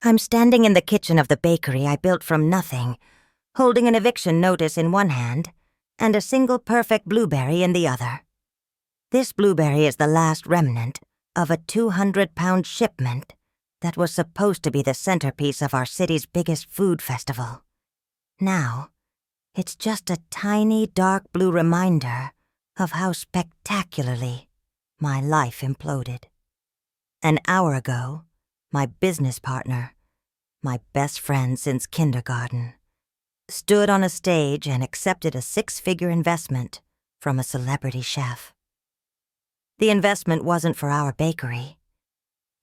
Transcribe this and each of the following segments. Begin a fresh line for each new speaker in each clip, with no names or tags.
I'm standing in the kitchen of the bakery I built from nothing, holding an eviction notice in one hand and a single perfect blueberry in the other. This blueberry is the last remnant of a 200-pound shipment that was supposed to be the centerpiece of our city's biggest food festival. Now, it's just a tiny dark blue reminder of how spectacularly my life imploded. An hour ago, my business partner, my best friend since kindergarten, stood on a stage and accepted a 6-figure investment from a celebrity chef. The investment wasn't for our bakery.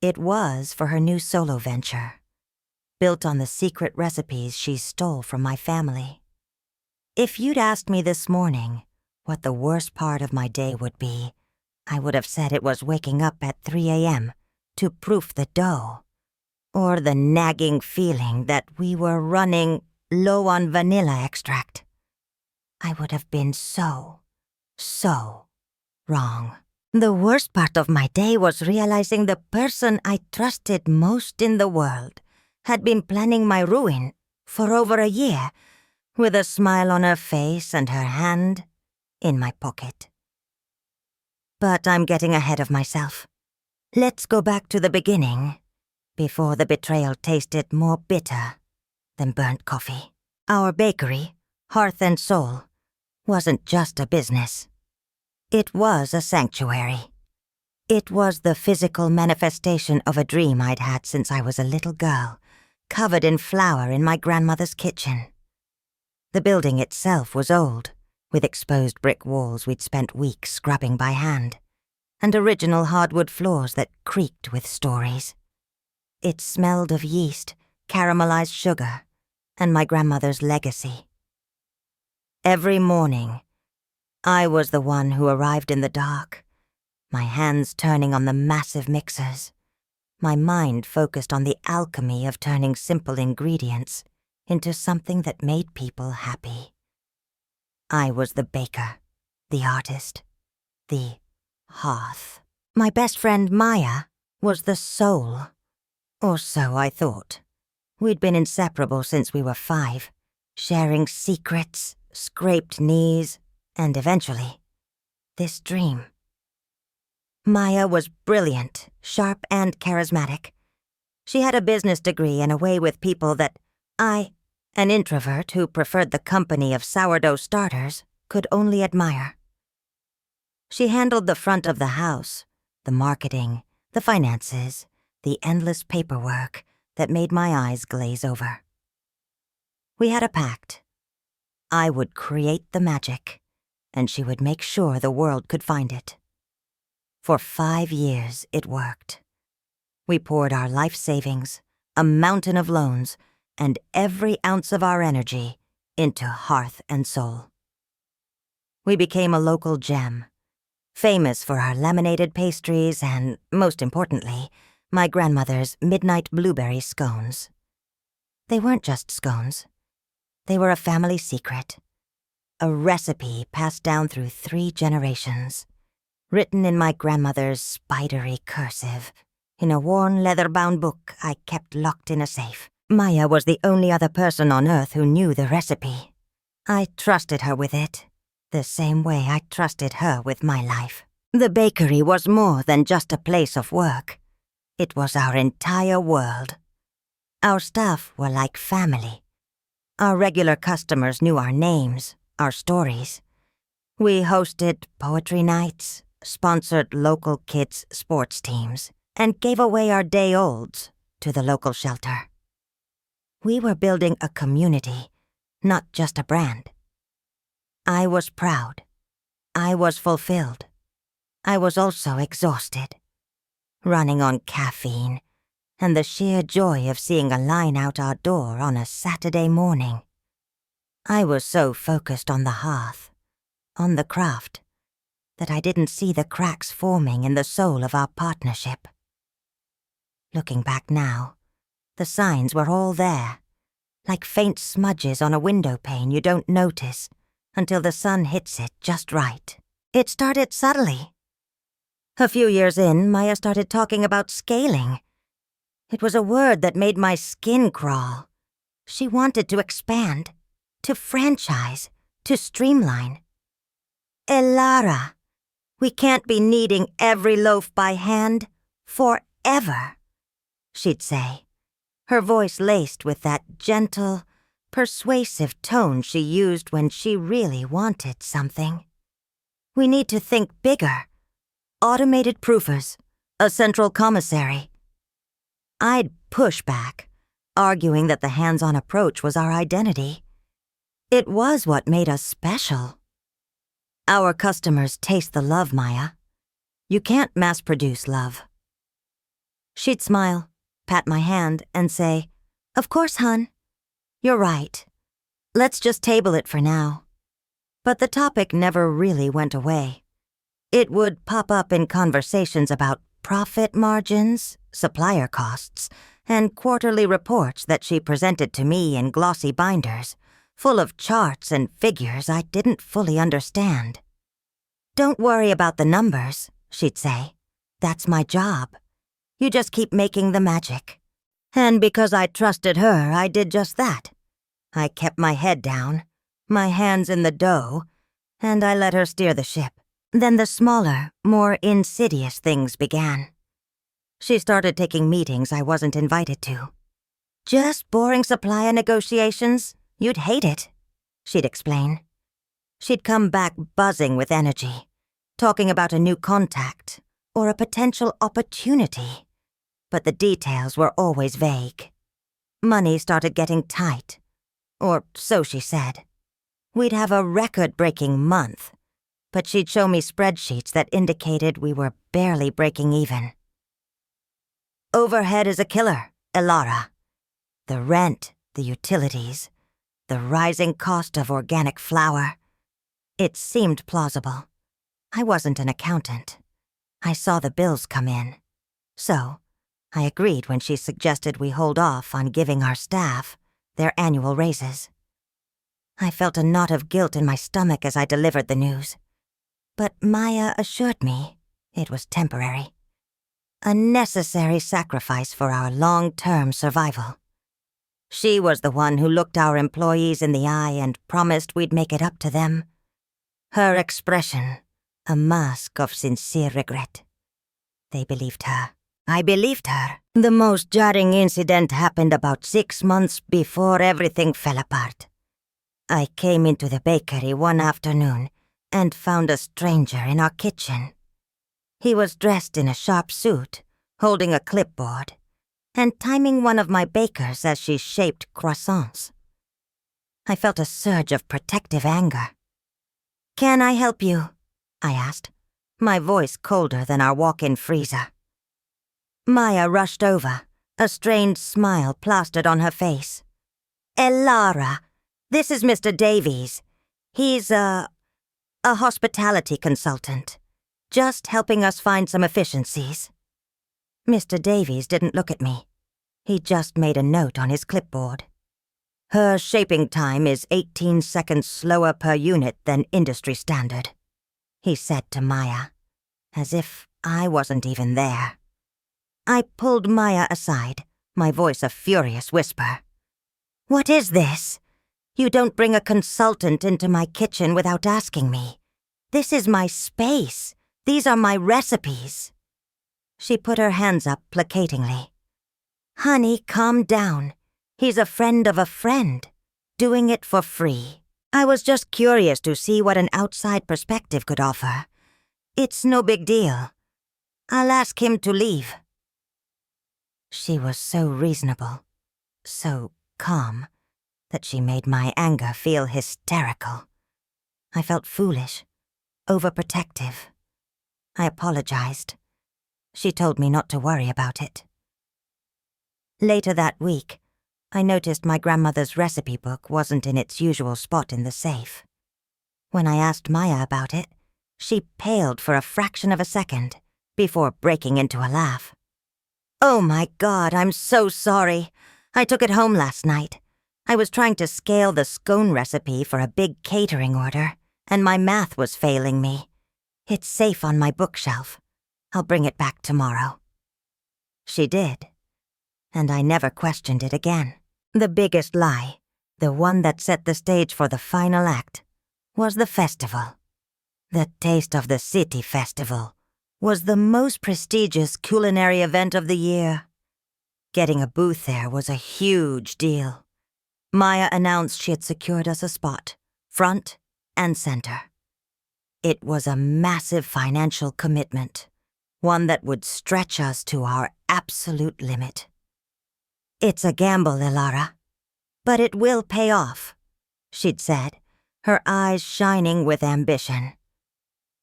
It was for her new solo venture, built on the secret recipes she stole from my family. If you'd asked me this morning what the worst part of my day would be, I would have said it was waking up at 3 a.m. to proof the dough, or the nagging feeling that we were running low on vanilla extract. I would have been so wrong. The worst part of my day was realizing the person I trusted most in the world had been planning my ruin for over a year, with a smile on her face and her hand in my pocket. But I'm getting ahead of myself. Let's go back to the beginning, before the betrayal tasted more bitter than burnt coffee. Our bakery, Hearth and Soul, wasn't just a business. It was a sanctuary. It was the physical manifestation of a dream I'd had since I was a little girl, covered in flour in my grandmother's kitchen. The building itself was old, with exposed brick walls we'd spent weeks scrubbing by hand, and original hardwood floors that creaked with stories. It smelled of yeast, caramelized sugar, and my grandmother's legacy. Every morning, I was the one who arrived in the dark, my hands turning on the massive mixers, my mind focused on the alchemy of turning simple ingredients into something that made people happy. I was the baker, the artist, the hearth. My best friend Maya was the soul, or so I thought. We'd been inseparable since we were 5, sharing secrets, scraped knees, and eventually, this dream. Maya was brilliant, sharp, and charismatic. She had a business degree and a way with people that I, an introvert who preferred the company of sourdough starters, could only admire. She handled the front of the house, the marketing, the finances, the endless paperwork that made my eyes glaze over. We had a pact. I would create the magic, and she would make sure the world could find it. For 5 years, it worked. We poured our life savings, a mountain of loans, and every ounce of our energy into Hearth and Soul. We became a local gem, famous for our laminated pastries and, most importantly, my grandmother's midnight blueberry scones. They weren't just scones. They were a family secret, a recipe passed down through 3 generations, written in my grandmother's spidery cursive, in a worn leather-bound book I kept locked in a safe. Maya was the only other person on Earth who knew the recipe. I trusted her with it, the same way I trusted her with my life. The bakery was more than just a place of work. It was our entire world. Our staff were like family. Our regular customers knew our names, our stories. We hosted poetry nights, sponsored local kids' sports teams, and gave away our day-olds to the local shelter. We were building a community, not just a brand. I was proud. I was fulfilled. I was also exhausted, running on caffeine and the sheer joy of seeing a line out our door on a Saturday morning. I was so focused on the hearth, on the craft, that I didn't see the cracks forming in the soul of our partnership. Looking back now, the signs were all there, like faint smudges on a window pane you don't notice until the sun hits it just right. It started subtly. A few years in, Maya started talking about scaling. It was a word that made my skin crawl. She wanted to expand, to franchise, to streamline. Elara, we can't be kneading every loaf by hand forever, she'd say, her voice laced with that gentle, persuasive tone she used when she really wanted something. We need to think bigger. Automated proofers, a central commissary. I'd push back, arguing that the hands-on approach was our identity. It was what made us special. Our customers taste the love, Maya. You can't mass-produce love. She'd smile, pat my hand, and say, "Of course, hun. You're right. Let's just table it for now." But the topic never really went away. It would pop up in conversations about profit margins, supplier costs, and quarterly reports that she presented to me in glossy binders, full of charts and figures I didn't fully understand. "Don't worry about the numbers," she'd say. "That's my job. You just keep making the magic." And because I trusted her, I did just that. I kept my head down, my hands in the dough, and I let her steer the ship. Then the smaller, more insidious things began. She started taking meetings I wasn't invited to. "Just boring supplier negotiations? You'd hate it," she'd explain. She'd come back buzzing with energy, talking about a new contact or a potential opportunity, but the details were always vague. Money started getting tight, or so she said. We'd have a record-breaking month, but she'd show me spreadsheets that indicated we were barely breaking even. "Overhead is a killer, Elara. The rent, the utilities, the rising cost of organic flour." It seemed plausible. I wasn't an accountant. I saw the bills come in. So, I agreed when she suggested we hold off on giving our staff their annual raises. I felt a knot of guilt in my stomach as I delivered the news. But Maya assured me it was temporary. A necessary sacrifice for our long-term survival. She was the one who looked our employees in the eye and promised we'd make it up to them. Her expression, a mask of sincere regret. They believed her. I believed her. The most jarring incident happened about 6 months before everything fell apart. I came into the bakery one afternoon and found a stranger in our kitchen. He was dressed in a sharp suit, holding a clipboard, and timing one of my bakers as she shaped croissants. I felt a surge of protective anger. "Can I help you?" I asked, my voice colder than our walk-in freezer. Maya rushed over, a strained smile plastered on her face. "Elara, this is Mr. Davies. He's a hospitality consultant, just helping us find some efficiencies." Mr. Davies didn't look at me. He just made a note on his clipboard. "Her shaping time is 18 seconds slower per unit than industry standard," he said to Maya, as if I wasn't even there. I pulled Maya aside, my voice a furious whisper. "What is this? You don't bring a consultant into my kitchen without asking me. This is my space. These are my recipes." She put her hands up placatingly. "Honey, calm down. He's a friend of a friend, doing it for free. I was just curious to see what an outside perspective could offer. It's no big deal. I'll ask him to leave." She was so reasonable, so calm, that she made my anger feel hysterical. I felt foolish, overprotective. I apologized. She told me not to worry about it. Later that week, I noticed my grandmother's recipe book wasn't in its usual spot in the safe. When I asked Maya about it, she paled for a fraction of a second before breaking into a laugh. "Oh my God, I'm so sorry. I took it home last night. I was trying to scale the scone recipe for a big catering order, and my math was failing me. It's safe on my bookshelf. I'll bring it back tomorrow." She did. and I never questioned it again. The biggest lie, the one that set the stage for the final act, was the festival. The Taste of the City Festival was the most prestigious culinary event of the year. Getting a booth there was a huge deal. Maya announced she had secured us a spot, front and center. It was a massive financial commitment, one that would stretch us to our absolute limit. "It's a gamble, Ilara, but it will pay off," she'd said, her eyes shining with ambition.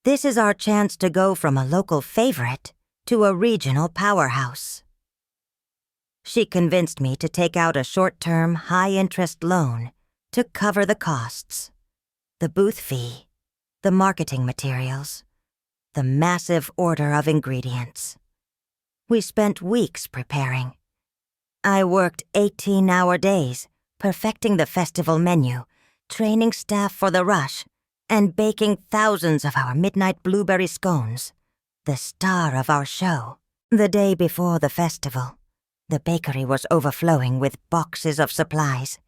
"This is our chance to go from a local favorite to a regional powerhouse." She convinced me to take out a short-term, high-interest loan to cover the costs. The booth fee, the marketing materials, the massive order of ingredients. We spent weeks preparing. I worked 18-hour days, perfecting the festival menu, training staff for the rush, and baking thousands of our midnight blueberry scones, the star of our show. The day before the festival, the bakery was overflowing with boxes of supplies,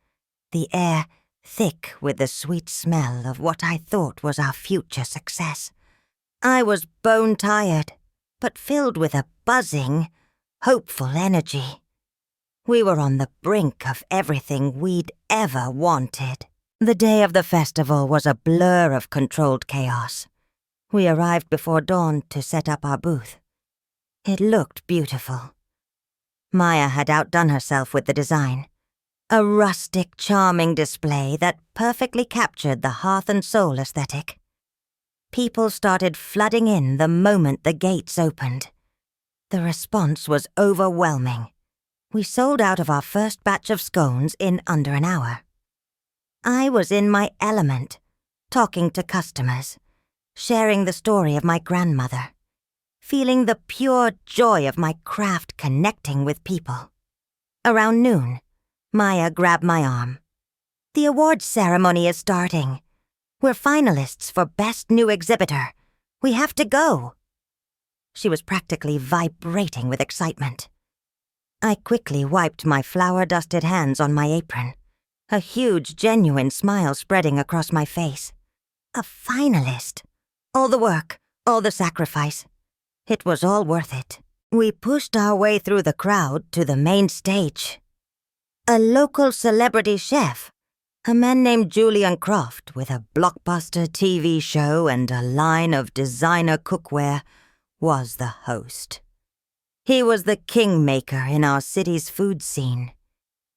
the air thick with the sweet smell of what I thought was our future success. I was bone-tired, but filled with a buzzing, hopeful energy. We were on the brink of everything we'd ever wanted. The day of the festival was a blur of controlled chaos. We arrived before dawn to set up our booth. It looked beautiful. Maya had outdone herself with the design. A rustic, charming display that perfectly captured the hearth and soul aesthetic. People started flooding in the moment the gates opened. The response was overwhelming. We sold out of our first batch of scones in under an hour. I was in my element, talking to customers, sharing the story of my grandmother, feeling the pure joy of my craft connecting with people. Around noon, Maya grabbed my arm. "The awards ceremony is starting. We're finalists for Best New Exhibitor. We have to go." She was practically vibrating with excitement. I quickly wiped my flour-dusted hands on my apron, a huge, genuine smile spreading across my face. A finalist. All the work, all the sacrifice. It was all worth it. We pushed our way through the crowd to the main stage. A local celebrity chef, a man named Julian Croft with a blockbuster TV show and a line of designer cookware, was the host. He was the kingmaker in our city's food scene.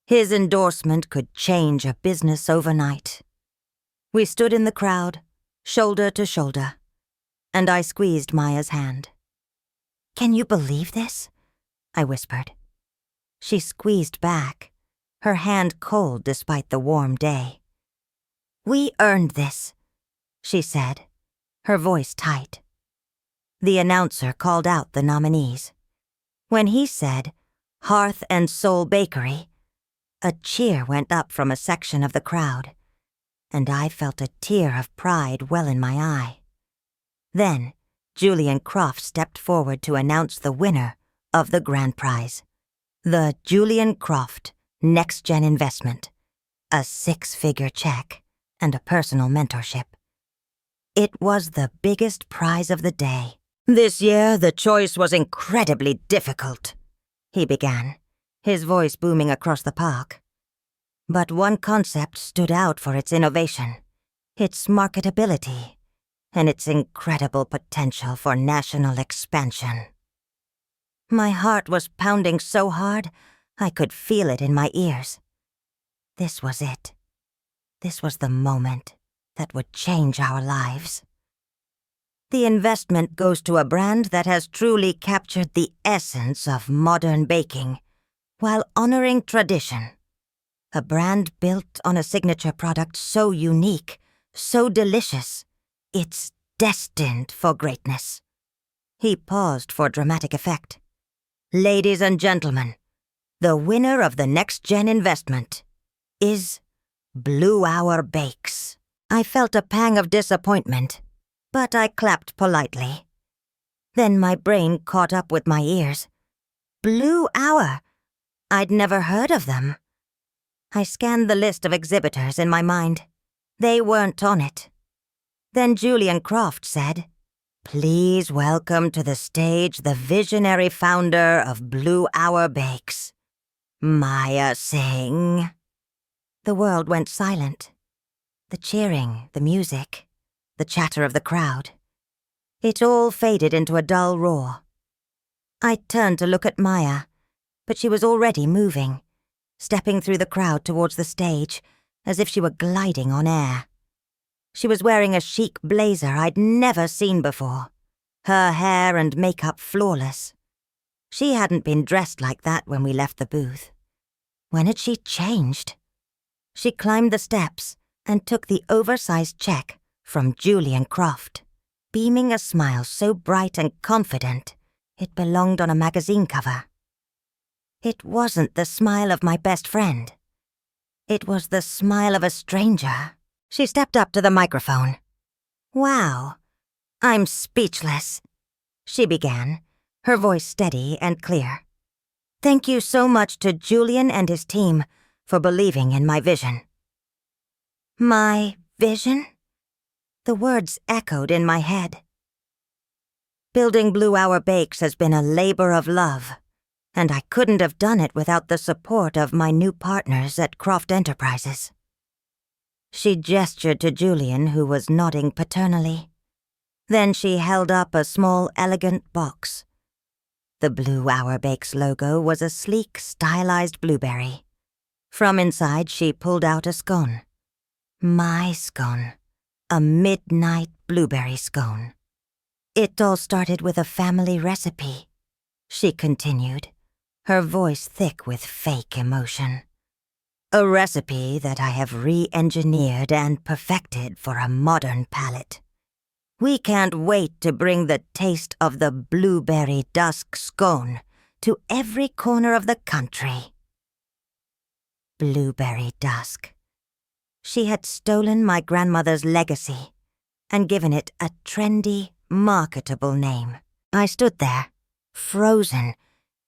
His endorsement could change a business overnight. We stood in the crowd, shoulder to shoulder, and I squeezed Maya's hand. "Can you believe this?" I whispered. She squeezed back, her hand cold despite the warm day. "We earned this," she said, her voice tight. The announcer called out the nominees. When he said, "Hearth and Soul Bakery," a cheer went up from a section of the crowd, and I felt a tear of pride well in my eye. Then, Julian Croft stepped forward to announce the winner of the grand prize. The Julian Croft Next Gen Investment, a 6-figure check, and a personal mentorship. It was the biggest prize of the day. "This year, the choice was incredibly difficult," he began, his voice booming across the park. But one concept stood out for its innovation, its marketability, and its incredible potential for national expansion. My heart was pounding so hard, I could feel it in my ears. This was it. This was the moment that would change our lives. The investment goes to a brand that has truly captured the essence of modern baking, while honoring tradition. A brand built on a signature product so unique, so delicious, it's destined for greatness. He paused for dramatic effect. "Ladies and gentlemen, the winner of the Next Gen Investment is Blue Hour Bakes." I felt a pang of disappointment, but I clapped politely. Then my brain caught up with my ears. Blue Hour? I'd never heard of them. I scanned the list of exhibitors in my mind. They weren't on it. Then Julian Croft said, "Please welcome to the stage the visionary founder of Blue Hour Bakes, Maya Singh." The world went silent. The cheering, the music, the chatter of the crowd. It all faded into a dull roar. I turned to look at Maya, but she was already moving, stepping through the crowd towards the stage, as if she were gliding on air. She was wearing a chic blazer I'd never seen before, her hair and makeup flawless. She hadn't been dressed like that when we left the booth. When had she changed? She climbed the steps and took the oversized check from Julian Croft, beaming a smile so bright and confident it belonged on a magazine cover. It wasn't the smile of my best friend. It was the smile of a stranger. She stepped up to the microphone. "Wow, I'm speechless," she began, her voice steady and clear. "Thank you so much to Julian and his team for believing in my vision." My vision? The words echoed in my head. Building Blue Hour Bakes has been a labor of love, and I couldn't have done it without the support of my new partners at Croft Enterprises. She gestured to Julian, who was nodding paternally. Then she held up a small, elegant box. The Blue Hour Bakes logo was a sleek, stylized blueberry. From inside, she pulled out a scone. My scone. A midnight blueberry scone. "It all started with a family recipe," she continued, her voice thick with fake emotion. "A recipe that I have re-engineered and perfected for a modern palate. We can't wait to bring the taste of the blueberry dusk scone to every corner of the country." Blueberry dusk. She had stolen my grandmother's legacy and given it a trendy, marketable name. I stood there, frozen,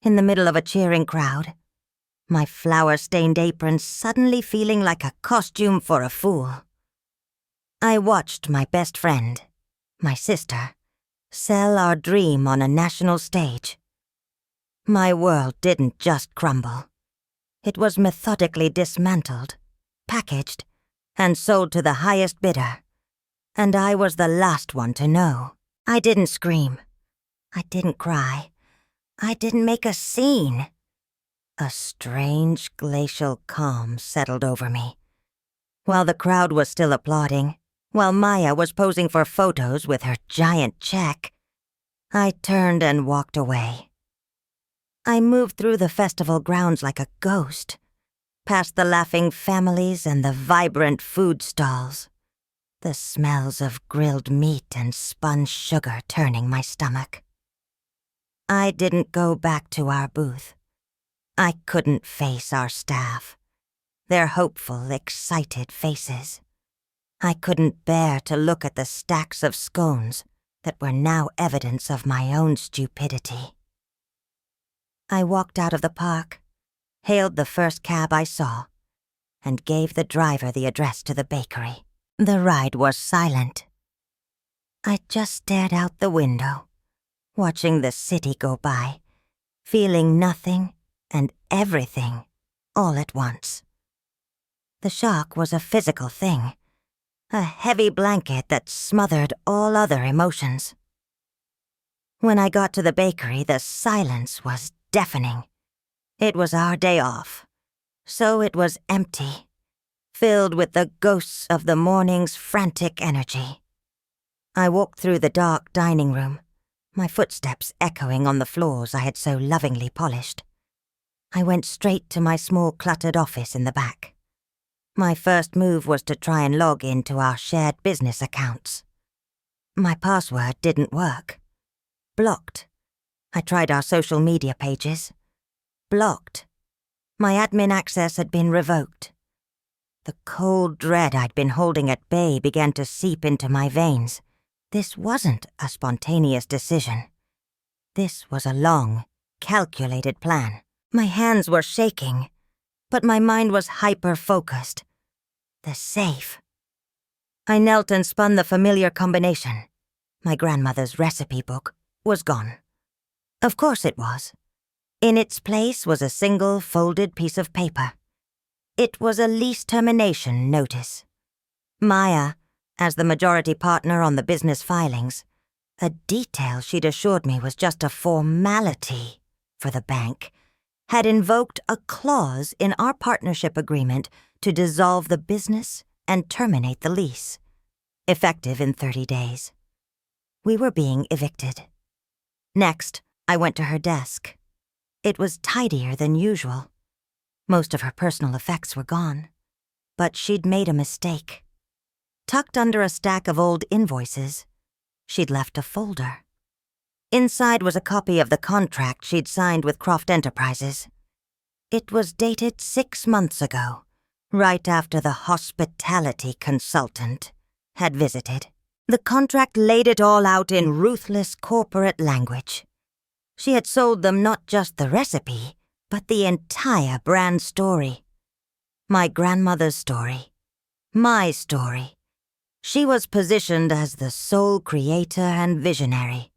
in the middle of a cheering crowd, my flour-stained apron suddenly feeling like a costume for a fool. I watched my best friend, my sister, sell our dream on a national stage. My world didn't just crumble. It was methodically dismantled, packaged, and sold to the highest bidder. And I was the last one to know. I didn't scream. I didn't cry. I didn't make a scene. A strange glacial calm settled over me. While the crowd was still applauding, while Maya was posing for photos with her giant check, I turned and walked away. I moved through the festival grounds like a ghost, past the laughing families and the vibrant food stalls, the smells of grilled meat and spun sugar turning my stomach. I didn't go back to our booth. I couldn't face our staff, their hopeful, excited faces. I couldn't bear to look at the stacks of scones that were now evidence of my own stupidity. I walked out of the park, hailed the first cab I saw, and gave the driver the address to the bakery. The ride was silent. I just stared out the window, watching the city go by, feeling nothing and everything all at once. The shock was a physical thing, a heavy blanket that smothered all other emotions. When I got to the bakery, the silence was deafening. It was our day off, so it was empty, filled with the ghosts of the morning's frantic energy. I walked through the dark dining room, my footsteps echoing on the floors I had so lovingly polished. I went straight to my small cluttered office in the back. My first move was to try and log into our shared business accounts. My password didn't work. Blocked. I tried our social media pages. Blocked. My admin access had been revoked. The cold dread I'd been holding at bay began to seep into my veins. This wasn't a spontaneous decision. This was a long, calculated plan. My hands were shaking, but my mind was hyper-focused. The safe. I knelt and spun the familiar combination. My grandmother's recipe book was gone. Of course it was. In its place was a single folded piece of paper. It was a lease termination notice. Maya, as the majority partner on the business filings, a detail she'd assured me was just a formality for the bank, had invoked a clause in our partnership agreement to dissolve the business and terminate the lease, effective in 30 days. We were being evicted. Next, I went to her desk. It was tidier than usual. Most of her personal effects were gone, but she'd made a mistake. Tucked under a stack of old invoices, she'd left a folder. Inside was a copy of the contract she'd signed with Croft Enterprises. It was dated 6 months ago, right after the hospitality consultant had visited. The contract laid it all out in ruthless corporate language. She had sold them not just the recipe, but the entire brand story. My grandmother's story. My story. She was positioned as the sole creator and visionary.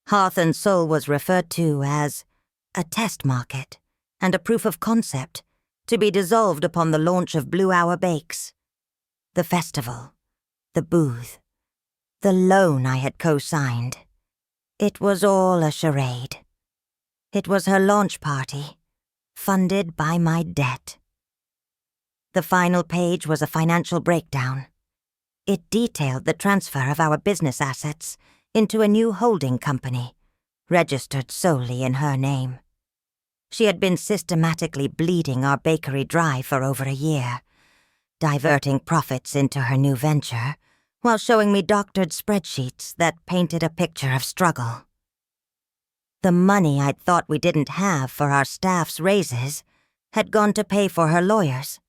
Hearth and Soul was referred to as a test market and a proof of concept to be dissolved upon the launch of Blue Hour Bakes. The festival, the booth, the loan I had co-signed. It was all a charade. It was her launch party, funded by my debt. The final page was a financial breakdown. It detailed the transfer of our business assets into a new holding company, registered solely in her name. She had been systematically bleeding our bakery dry for over a year, diverting profits into her new venture, while showing me doctored spreadsheets that painted a picture of struggle. The money I'd thought we didn't have for our staff's raises had gone to pay for her lawyers,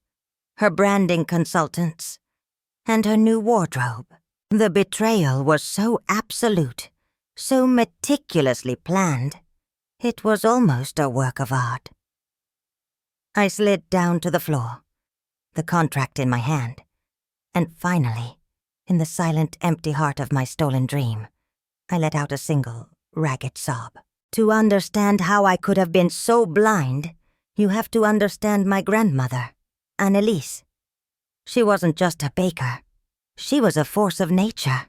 her branding consultants, and her new wardrobe. The betrayal was so absolute, so meticulously planned, it was almost a work of art. I slid down to the floor, the contract in my hand, and finally, in the silent, empty heart of my stolen dream, I let out a single, ragged sob. To understand how I could have been so blind, you have to understand my grandmother, Anneliese. She wasn't just a baker. She was a force of nature.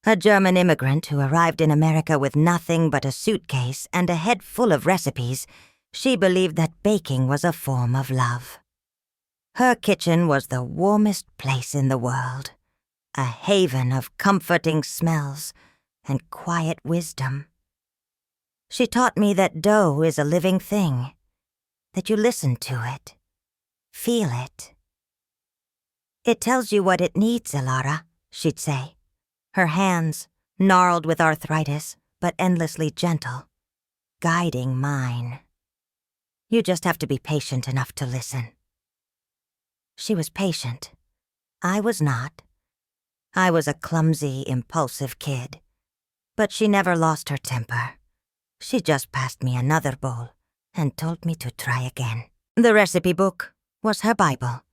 A German immigrant who arrived in America with nothing but a suitcase and a head full of recipes, she believed that baking was a form of love. Her kitchen was the warmest place in the world, a haven of comforting smells and quiet wisdom. She taught me that dough is a living thing, that you listen to it, feel it. It tells you what it needs, Elara, she'd say, her hands, gnarled with arthritis, but endlessly gentle, guiding mine. You just have to be patient enough to listen. She was patient. I was not. I was a clumsy, impulsive kid. But she never lost her temper. She just passed me another bowl and told me to try again. The recipe book was her Bible.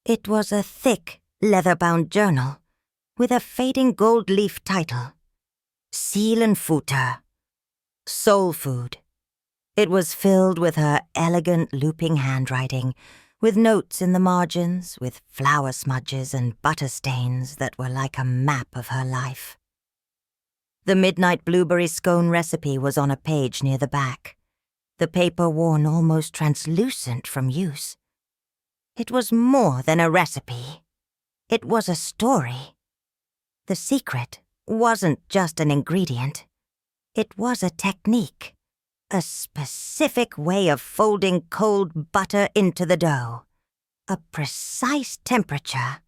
It was a thick, leather-bound journal with a fading gold leaf title, Seelenfutter, Soul Food. It was filled with her elegant, looping handwriting, with notes in the margins, with flour smudges and butter stains that were like a map of her life. The midnight blueberry scone recipe was on a page near the back, the paper worn almost translucent from use. It was more than a recipe. It was a story. The secret wasn't just an ingredient. It was a technique, a specific way of folding cold butter into the dough, a precise temperature,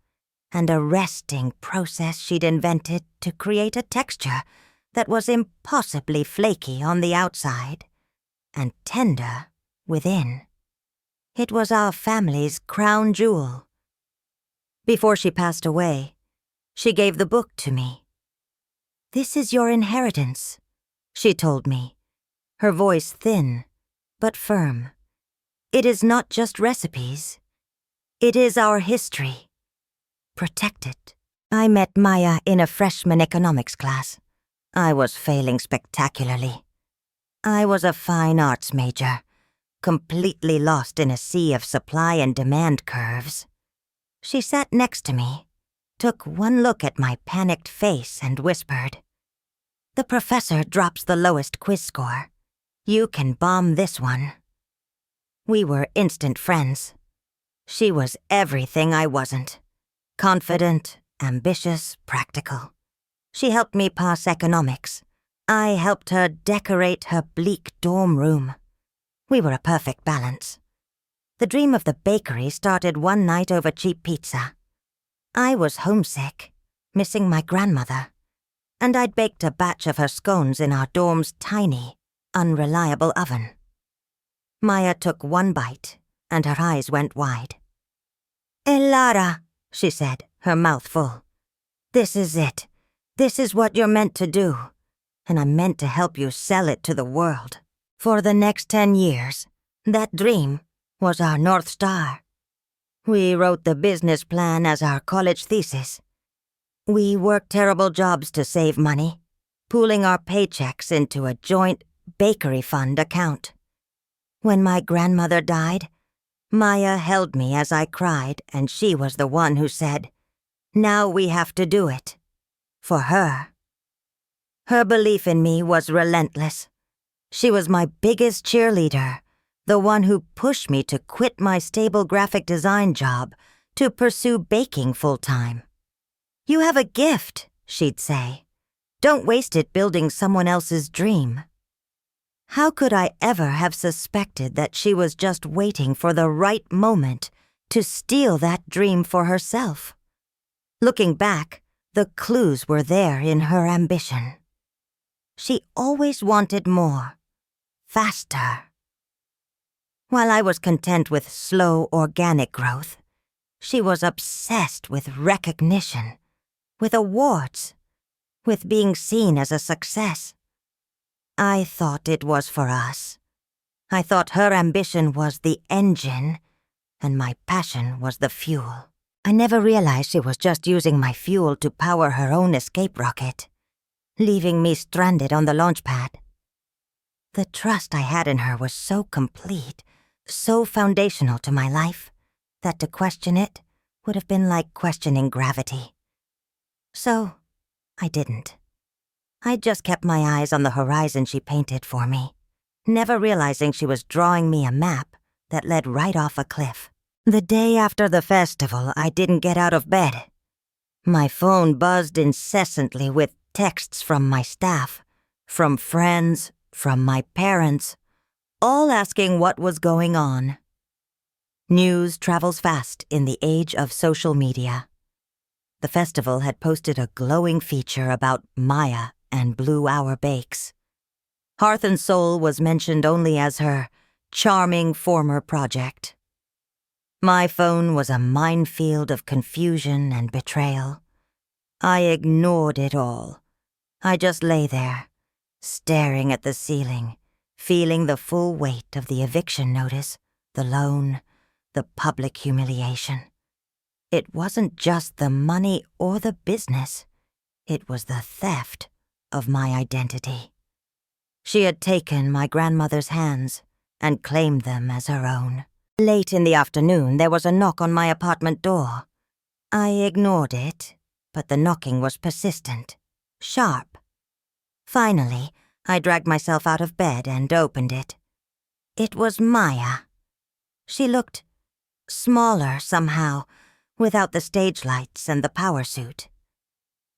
and a resting process she'd invented to create a texture that was impossibly flaky on the outside and tender within. It was our family's crown jewel. Before she passed away, she gave the book to me. "This is your inheritance," she told me, her voice thin, but firm. It is not just recipes. It is our history. Protect it. I met Maya in a freshman economics class. I was failing spectacularly. I was a fine arts major, completely lost in a sea of supply and demand curves. She sat next to me, took one look at my panicked face and whispered, "The professor drops the lowest quiz score. You can bomb this one." We were instant friends. She was everything I wasn't. Confident, ambitious, practical. She helped me pass economics. I helped her decorate her bleak dorm room. We were a perfect balance. The dream of the bakery started one night over cheap pizza. I was homesick, missing my grandmother, and I'd baked a batch of her scones in our dorm's tiny, unreliable oven. Maya took one bite, and her eyes went wide. "Elara," she said, her mouth full. "This is it. This is what you're meant to do. And I'm meant to help you sell it to the world." For the next 10 years, that dream was our North Star. We wrote the business plan as our college thesis. We worked terrible jobs to save money, pooling our paychecks into a joint bakery fund account. When my grandmother died, Maya held me as I cried, and she was the one who said, "Now we have to do it." For her. Her belief in me was relentless. She was my biggest cheerleader, the one who pushed me to quit my stable graphic design job to pursue baking full-time. "You have a gift," she'd say. "Don't waste it building someone else's dream." How could I ever have suspected that she was just waiting for the right moment to steal that dream for herself? Looking back, the clues were there in her ambition. She always wanted more, faster. While I was content with slow, organic growth, she was obsessed with recognition, with awards, with being seen as a success. I thought it was for us. I thought her ambition was the engine, and my passion was the fuel. I never realized she was just using my fuel to power her own escape rocket, leaving me stranded on the launch pad. The trust I had in her was so complete, so foundational to my life, that to question it would have been like questioning gravity. So, I didn't. I just kept my eyes on the horizon she painted for me, never realizing she was drawing me a map that led right off a cliff. The day after the festival, I didn't get out of bed. My phone buzzed incessantly with texts from my staff, from friends, from my parents, all asking what was going on. News travels fast in the age of social media. The festival had posted a glowing feature about Maya and Blue Hour Bakes. Hearth and Soul was mentioned only as her charming former project. My phone was a minefield of confusion and betrayal. I ignored it all. I just lay there, staring at the ceiling, feeling the full weight of the eviction notice, the loan, the public humiliation. It wasn't just the money or the business. It was the theft of my identity. She had taken my grandmother's hands and claimed them as her own. Late in the afternoon, there was a knock on my apartment door. I ignored it, but the knocking was persistent, sharp. Finally, I dragged myself out of bed and opened it. It was Maya. She looked smaller somehow, without the stage lights and the power suit.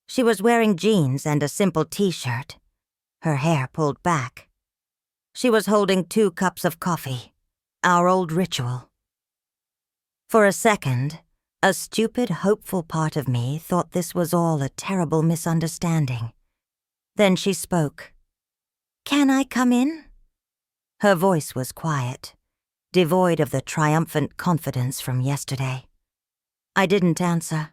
She was wearing jeans and a simple t-shirt, her hair pulled back. She was holding 2 cups of coffee, our old ritual. For a second, a stupid, hopeful part of me thought this was all a terrible misunderstanding. Then she spoke. "Can I come in?" Her voice was quiet, devoid of the triumphant confidence from yesterday. I didn't answer.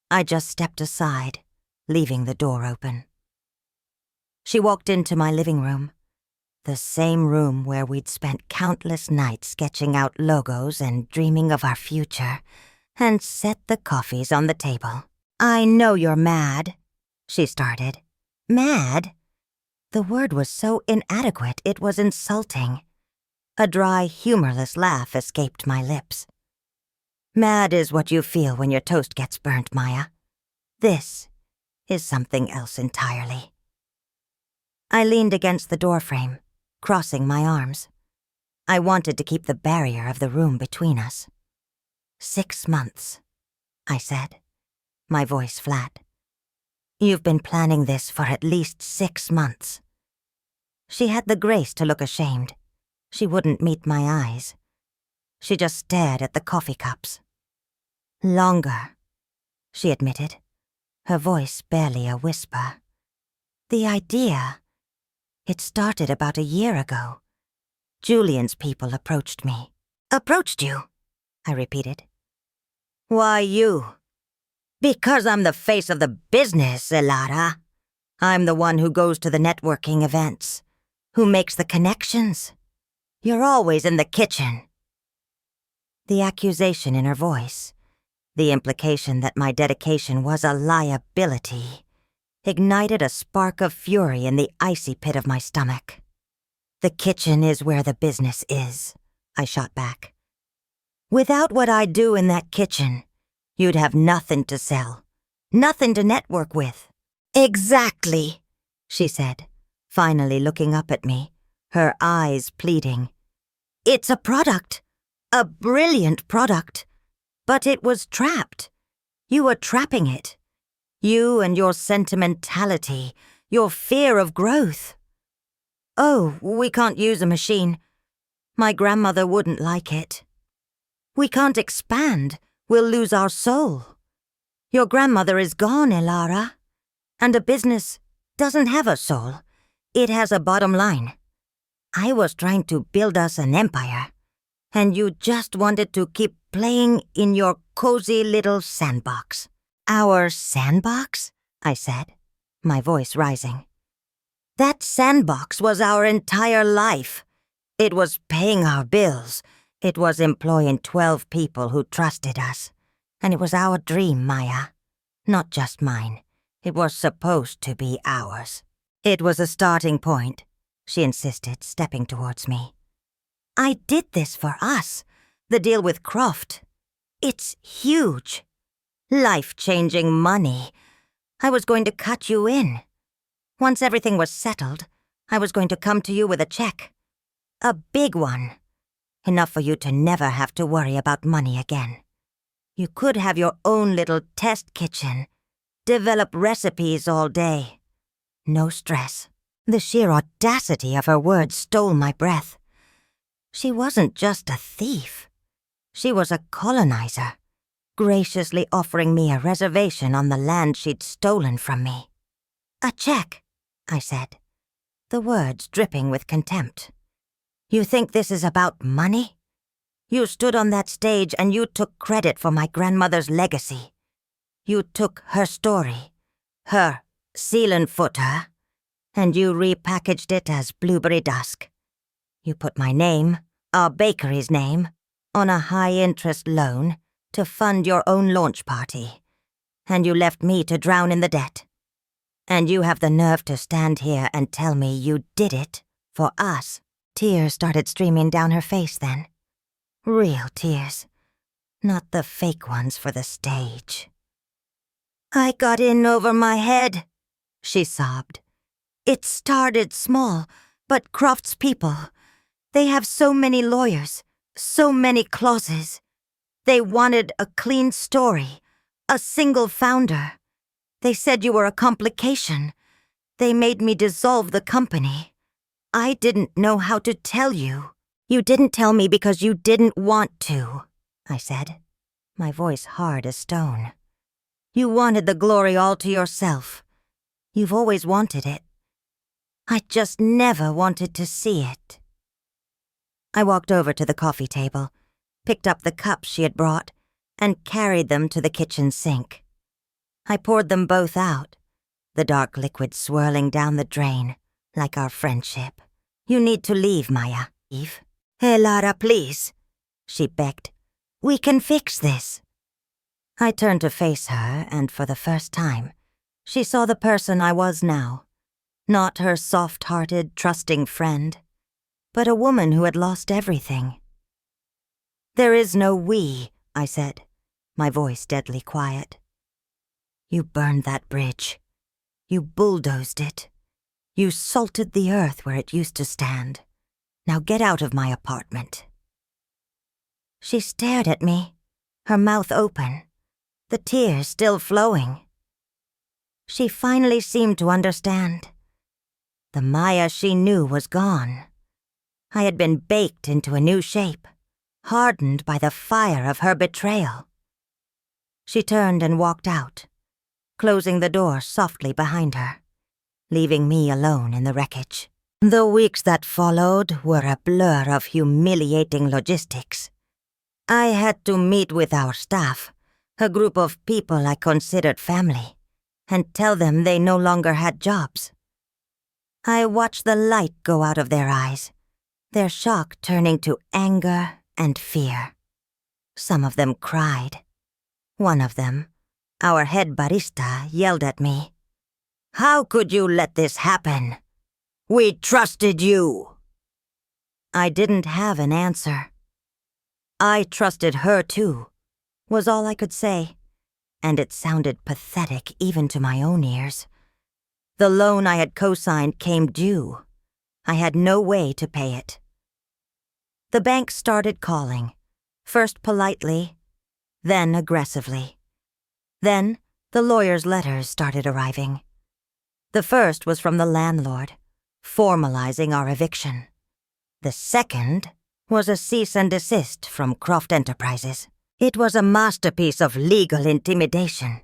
I just stepped aside, leaving the door open. She walked into my living room. The same room where we'd spent countless nights sketching out logos and dreaming of our future, and set the coffees on the table. "I know you're mad," she started. Mad? The word was so inadequate it was insulting. A dry, humorless laugh escaped my lips. "Mad is what you feel when your toast gets burnt, Maya. This is something else entirely." I leaned against the doorframe, crossing my arms. I wanted to keep the barrier of the room between us. 6 months, I said, my voice flat. "You've been planning this for at least 6 months." She had the grace to look ashamed. She wouldn't meet my eyes. She just stared at the coffee cups. "Longer," she admitted, her voice barely a whisper. "The idea, it started about a year ago. Julian's people approached me." "Approached you?" I repeated. "Why you?" "Because I'm the face of the business, Elara. I'm the one who goes to the networking events, who makes the connections. You're always in the kitchen." The accusation in her voice, the implication that my dedication was a liability, ignited a spark of fury in the icy pit of my stomach. "The kitchen is where the business is," I shot back. "Without what I do in that kitchen, you'd have nothing to sell, nothing to network with." "Exactly," she said, finally looking up at me, her eyes pleading. "It's a product, a brilliant product, but it was trapped. You were trapping it. You and your sentimentality, your fear of growth. Oh, we can't use a machine. My grandmother wouldn't like it. We can't expand. We'll lose our soul. Your grandmother is gone, Elara. And a business doesn't have a soul. It has a bottom line. I was trying to build us an empire, and you just wanted to keep playing in your cozy little sandbox." "Our sandbox?" I said, my voice rising. "That sandbox was our entire life. It was paying our bills. It was employing 12 people who trusted us. And it was our dream, Maya. Not just mine. It was supposed to be ours." "It was a starting point," she insisted, stepping towards me. "I did this for us. The deal with Croft. It's huge. Life-changing money. I was going to cut you in. Once everything was settled, I was going to come to you with a check. A big one. Enough for you to never have to worry about money again. You could have your own little test kitchen. Develop recipes all day. No stress." The sheer audacity of her words stole my breath. She wasn't just a thief. She was a colonizer, graciously offering me a reservation on the land she'd stolen from me. "A check," I said, the words dripping with contempt. "You think this is about money? You stood on that stage and you took credit for my grandmother's legacy. You took her story, her Seelenfutter, and you repackaged it as Blueberry Dusk. You put my name, our bakery's name, on a high-interest loan to fund your own launch party, and you left me to drown in the debt. And you have the nerve to stand here and tell me you did it for us." Tears started streaming down her face then. Real tears, not the fake ones for the stage. "I got in over my head," she sobbed. "It started small, but Croft's people, they have so many lawyers, so many clauses. They wanted a clean story, a single founder. They said you were a complication. They made me dissolve the company. I didn't know how to tell you." "You didn't tell me because you didn't want to," I said, my voice hard as stone. "You wanted the glory all to yourself. You've always wanted it. I just never wanted to see it." I walked over to the coffee table, picked up the cups she had brought, and carried them to the kitchen sink. I poured them both out, the dark liquid swirling down the drain like our friendship, You need to leave, Maya. Leave. Hey, Lara, please, she begged. We can fix this. I turned to face her, and for the first time, she saw the person I was now. Not her soft-hearted, trusting friend, but a woman who had lost everything. There is no we, I said, my voice deadly quiet. You burned that bridge. You bulldozed it. You salted the earth where it used to stand. Now get out of my apartment. She stared at me, her mouth open, the tears still flowing. She finally seemed to understand. The Maya she knew was gone. I had been baked into a new shape, hardened by the fire of her betrayal. She turned and walked out, closing the door softly behind her, leaving me alone in the wreckage. The weeks that followed were a blur of humiliating logistics. I had to meet with our staff, a group of people I considered family, and tell them they no longer had jobs. I watched the light go out of their eyes, their shock turning to anger and fear. Some of them cried. One of them, our head barista, yelled at me. How could you let this happen? We trusted you. I didn't have an answer. I trusted her too, was all I could say, and it sounded pathetic even to my own ears. The loan I had co-signed came due. I had no way to pay it. The bank started calling, first politely, then aggressively. Then the lawyer's letters started arriving. The first was from the landlord, formalizing our eviction. The second was a cease and desist from Croft Enterprises. It was a masterpiece of legal intimidation.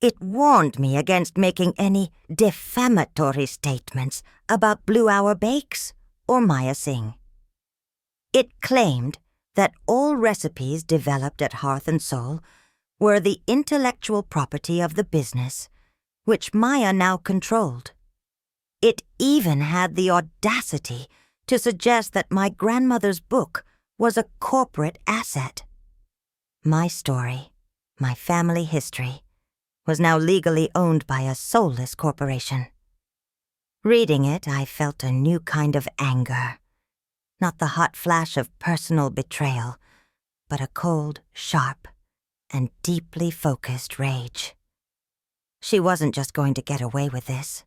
It warned me against making any defamatory statements about Blue Hour Bakes or Maya Singh. It claimed that all recipes developed at Hearth and Soul were the intellectual property of the business, which Maya now controlled. It even had the audacity to suggest that my grandmother's book was a corporate asset. My story, my family history, was now legally owned by a soulless corporation. Reading it, I felt a new kind of anger. Not the hot flash of personal betrayal, but a cold, sharp, and deeply focused rage. She wasn't just going to get away with this.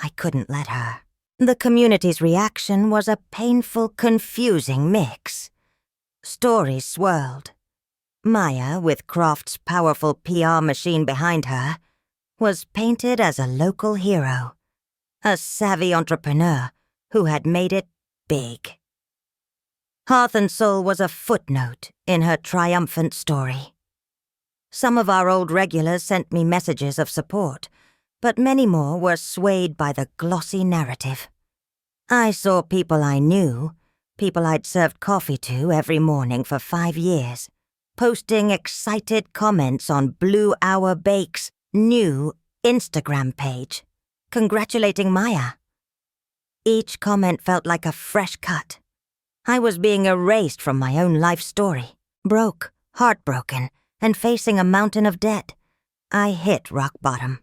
I couldn't let her. The community's reaction was a painful, confusing mix. Stories swirled. Maya, with Croft's powerful PR machine behind her, was painted as a local hero, a savvy entrepreneur who had made it big. Hearth and Soul was a footnote in her triumphant story. Some of our old regulars sent me messages of support, but many more were swayed by the glossy narrative. I saw people I knew, people I'd served coffee to every morning for 5 years, posting excited comments on Blue Hour Bake's new Instagram page, congratulating Maya. Each comment felt like a fresh cut. I was being erased from my own life story, broke, heartbroken, and facing a mountain of debt. I hit rock bottom.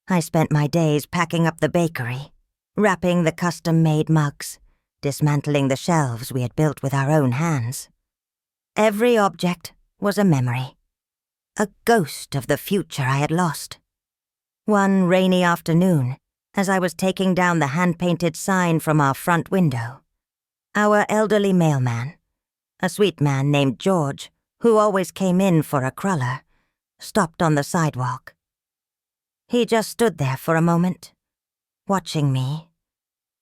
I spent my days packing up the bakery, wrapping the custom-made mugs, dismantling the shelves we had built with our own hands. Every object was a memory, a ghost of the future I had lost. One rainy afternoon, as I was taking down the hand-painted sign from our front window, our elderly mailman, a sweet man named George, who always came in for a cruller, stopped on the sidewalk. He just stood there for a moment, watching me,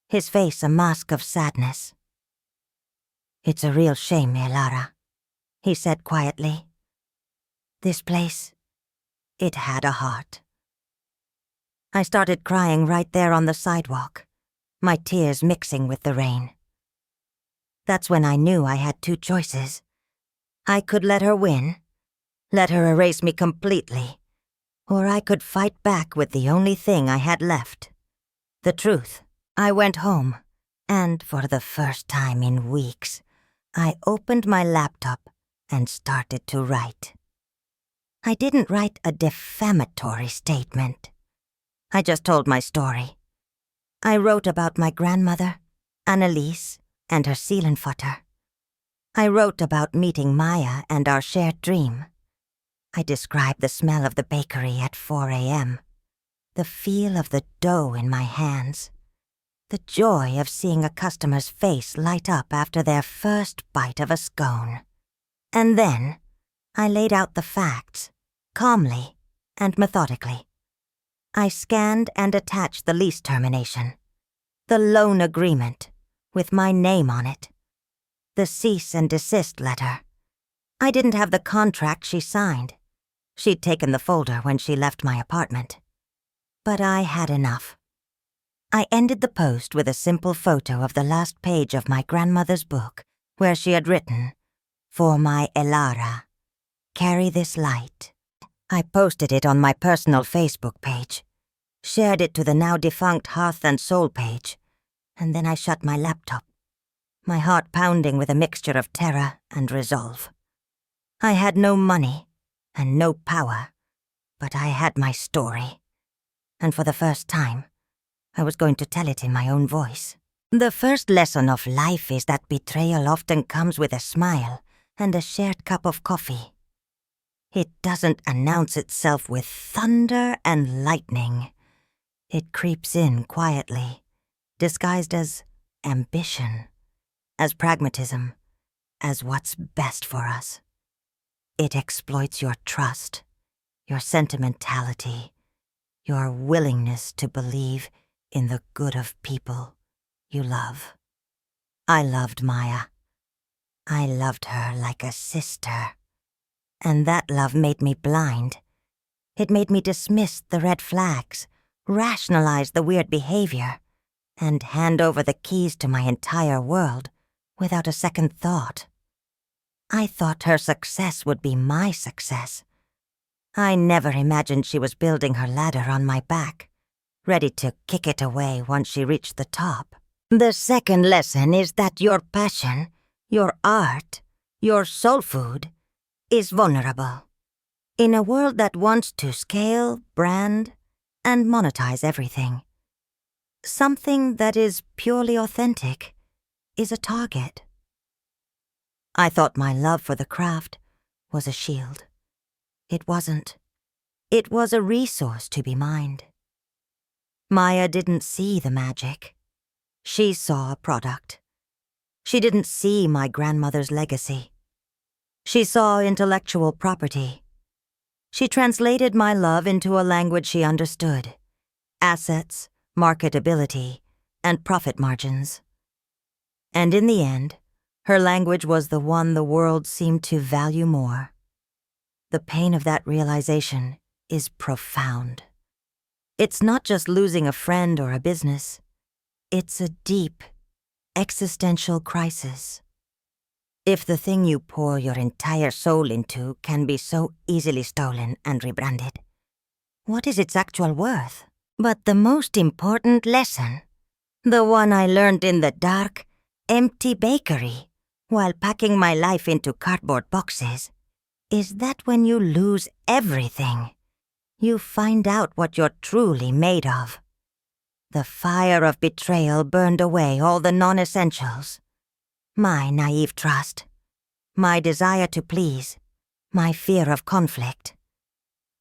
his face a mask of sadness. "It's a real shame, Lara," he said quietly. "This place, it had a heart." I started crying right there on the sidewalk, my tears mixing with the rain. That's when I knew I had 2 choices. I could let her win, let her erase me completely, or I could fight back with the only thing I had left, the truth. I went home And for the first time in weeks, I opened my laptop and started to write. I didn't write a defamatory statement. I just told my story. I wrote about my grandmother, Anneliese, and her Seelenfutter. I wrote about meeting Maya and our shared dream. I described the smell of the bakery at 4 a.m., the feel of the dough in my hands, the joy of seeing a customer's face light up after their first bite of a scone. And then I laid out the facts, calmly and methodically. I scanned and attached the lease termination, the loan agreement with my name on it, the cease and desist letter. I didn't have the contract she signed. She'd taken the folder when she left my apartment. But I had enough. I ended the post with a simple photo of the last page of my grandmother's book, where she had written, "For my Elara, carry this light." I posted it on my personal Facebook page, shared it to the now-defunct Hearth and Soul page, and then I shut my laptop, my heart pounding with a mixture of terror and resolve. I had no money and no power, but I had my story, and for the first time, I was going to tell it in my own voice. The first lesson of life is that betrayal often comes with a smile and a shared cup of coffee. It doesn't announce itself with thunder and lightning. It creeps in quietly, disguised as ambition, as pragmatism, as what's best for us. It exploits your trust, your sentimentality, your willingness to believe in the good of people you love. I loved Maya. I loved her like a sister. And that love made me blind. It made me dismiss the red flags, rationalize the weird behavior, and hand over the keys to my entire world without a second thought. I thought her success would be my success. I never imagined she was building her ladder on my back, ready to kick it away once she reached the top. The second lesson is that your passion, your art, your soul food, is vulnerable. In a world that wants to scale, brand, and monetize everything, something that is purely authentic is a target. I thought my love for the craft was a shield. It wasn't. It was a resource to be mined. Maya didn't see the magic. She saw a product. She didn't see my grandmother's legacy. She saw intellectual property. She translated my love into a language she understood: assets, marketability, and profit margins. And in the end, her language was the one the world seemed to value more. The pain of that realization is profound. It's not just losing a friend or a business. It's a deep, existential crisis. If the thing you pour your entire soul into can be so easily stolen and rebranded, what is its actual worth? But the most important lesson, the one I learned in the dark, empty bakery while packing my life into cardboard boxes, is that when you lose everything, you find out what you're truly made of. The fire of betrayal burned away all the non-essentials. My naive trust, my desire to please, my fear of conflict.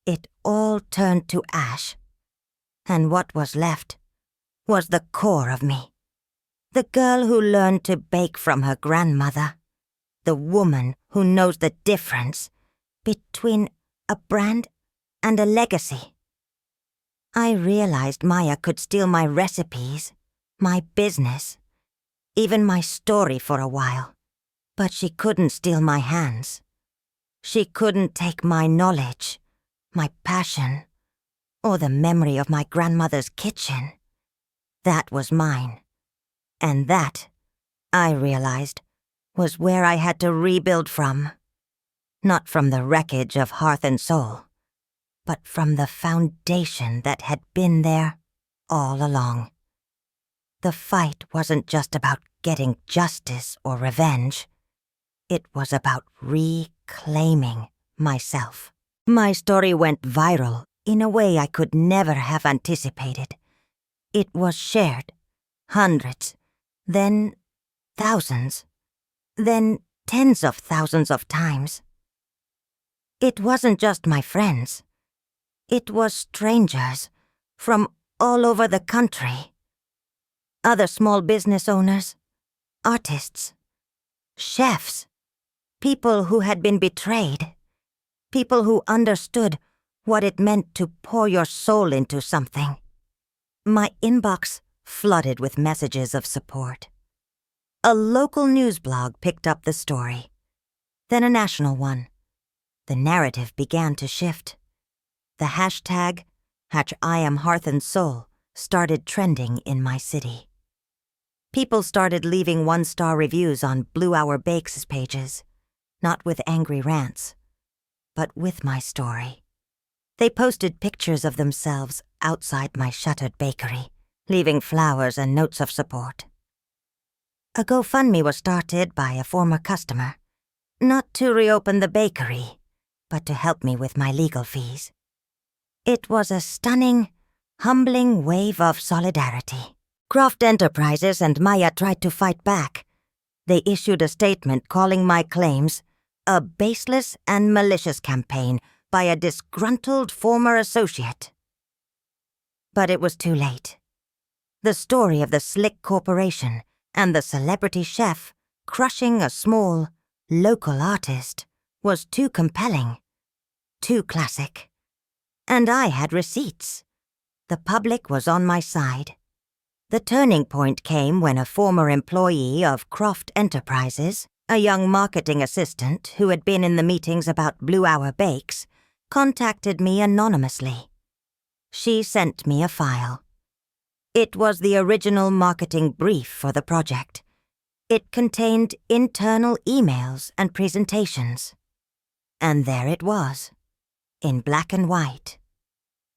It all turned to ash. And what was left was the core of me. The girl who learned to bake from her grandmother. The woman who knows the difference between a brand and a legacy. I realized Maya could steal my recipes, my business, even my story for a while, but she couldn't steal my hands. She couldn't take my knowledge, my passion, or the memory of my grandmother's kitchen. That was mine. And that, I realized, was where I had to rebuild from. Not from the wreckage of Hearth and Soul, but from the foundation that had been there all along. the fight wasn't just about getting justice or revenge. It was about reclaiming myself. My story went viral in a way I could never have anticipated. It was shared, hundreds, then thousands, then tens of thousands of times. It wasn't just my friends. It was strangers from all over the country. Other small business owners, artists, chefs, people who had been betrayed, people who understood what it meant to pour your soul into something. My inbox flooded with messages of support. A local news blog picked up the story, then a national one. The narrative began to shift. The hashtag #IamHeartandSoul started trending in my city. People started leaving one-star reviews on Blue Hour Bakes pages, not with angry rants, but with my story. They posted pictures of themselves outside my shuttered bakery, leaving flowers and notes of support. A GoFundMe was started by a former customer, not to reopen the bakery, but to help me with my legal fees. It was a stunning, humbling wave of solidarity. Croft Enterprises and Maya tried to fight back. They issued a statement calling my claims a baseless and malicious campaign by a disgruntled former associate. But it was too late. The story of the slick corporation and the celebrity chef crushing a small, local artist was too compelling, too classic. And I had receipts. The public was on my side. The turning point came when a former employee of Croft Enterprises, a young marketing assistant who had been in the meetings about Blue Hour Bakes, contacted me anonymously. She sent me a file. It was the original marketing brief for the project. It contained internal emails and presentations. And there it was, in black and white.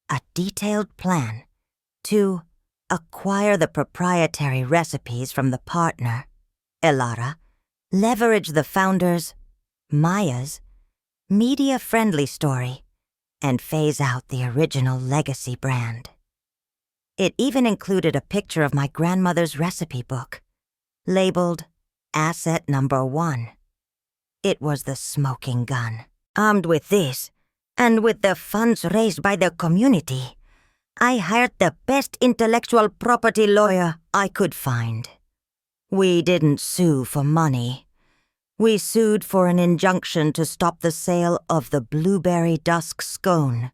A detailed plan to acquire the proprietary recipes from the partner, Elara, leverage the founder's, Maya's, media-friendly story, and phase out the original legacy brand. It even included a picture of my grandmother's recipe book, labeled Asset Number 1. It was the smoking gun. Armed with this, and with the funds raised by the community, I hired the best intellectual property lawyer I could find. We didn't sue for money. We sued for an injunction to stop the sale of the blueberry dusk scone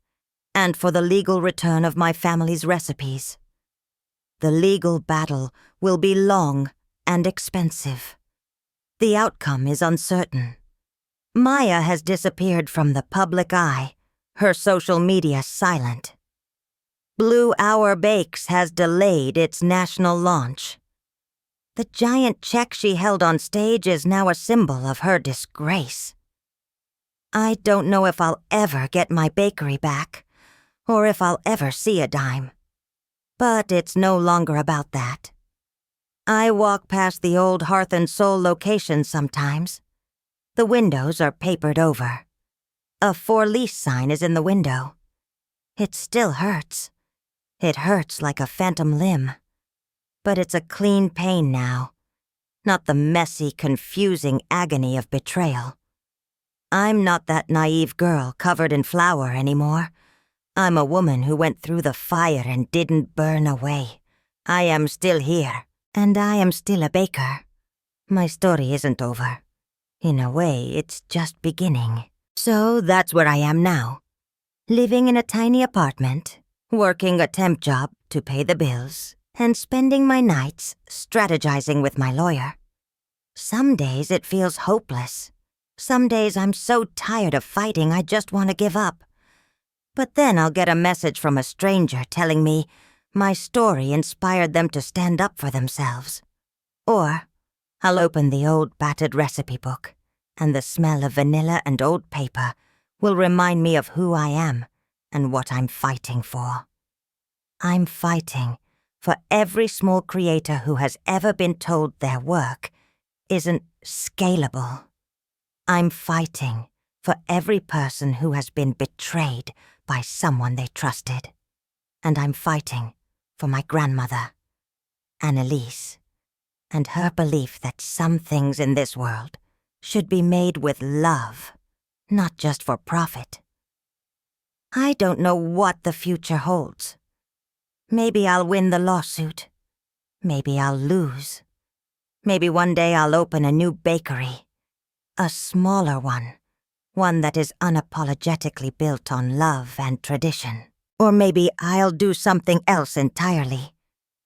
and for the legal return of my family's recipes. The legal battle will be long and expensive. The outcome is uncertain. Maya has disappeared from the public eye, her social media silent. Blue Hour Bakes has delayed its national launch. The giant check she held on stage is now a symbol of her disgrace. I don't know if I'll ever get my bakery back, or if I'll ever see a dime. But it's no longer about that. I walk past the old Hearth and Soul location sometimes. The windows are papered over. A for lease sign is in the window. It still hurts. It hurts like a phantom limb. But it's a clean pain now, not the messy, confusing agony of betrayal. I'm not that naive girl covered in flour anymore. I'm a woman who went through the fire and didn't burn away. I am still here, and I am still a baker. My story isn't over. In a way, it's just beginning. So that's where I am now. Living in a tiny apartment, working a temp job to pay the bills, and spending my nights strategizing with my lawyer. Some days it feels hopeless. Some days I'm so tired of fighting I just want to give up. But then I'll get a message from a stranger telling me my story inspired them to stand up for themselves. Or I'll open the old battered recipe book, and the smell of vanilla and old paper will remind me of who I am and what I'm fighting for. I'm fighting for every small creator who has ever been told their work isn't scalable. I'm fighting for every person who has been betrayed by someone they trusted. And I'm fighting for my grandmother, Annalise, and her belief that some things in this world should be made with love, not just for profit. I don't know what the future holds. Maybe I'll win the lawsuit. Maybe I'll lose. Maybe one day I'll open a new bakery. A smaller one that is unapologetically built on love and tradition. Or maybe I'll do something else entirely.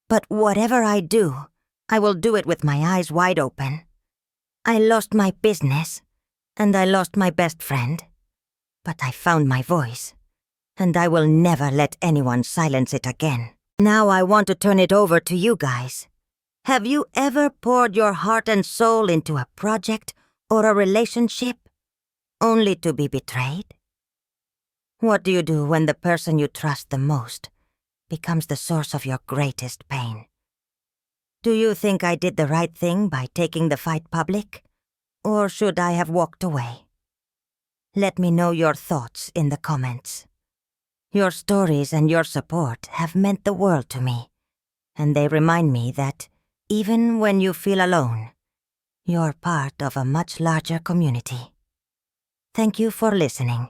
But whatever I do, I will do it with my eyes wide open. I lost my business, and I lost my best friend. But I found my voice, and I will never let anyone silence it again. Now I want to turn it over to you guys. Have you ever poured your heart and soul into a project or a relationship, only to be betrayed? What do you do when the person you trust the most becomes the source of your greatest pain? Do you think I did the right thing by taking the fight public? Or should I have walked away? Let me know your thoughts in the comments. Your stories and your support have meant the world to me, and they remind me that even when you feel alone, you're part of a much larger community. Thank you for listening.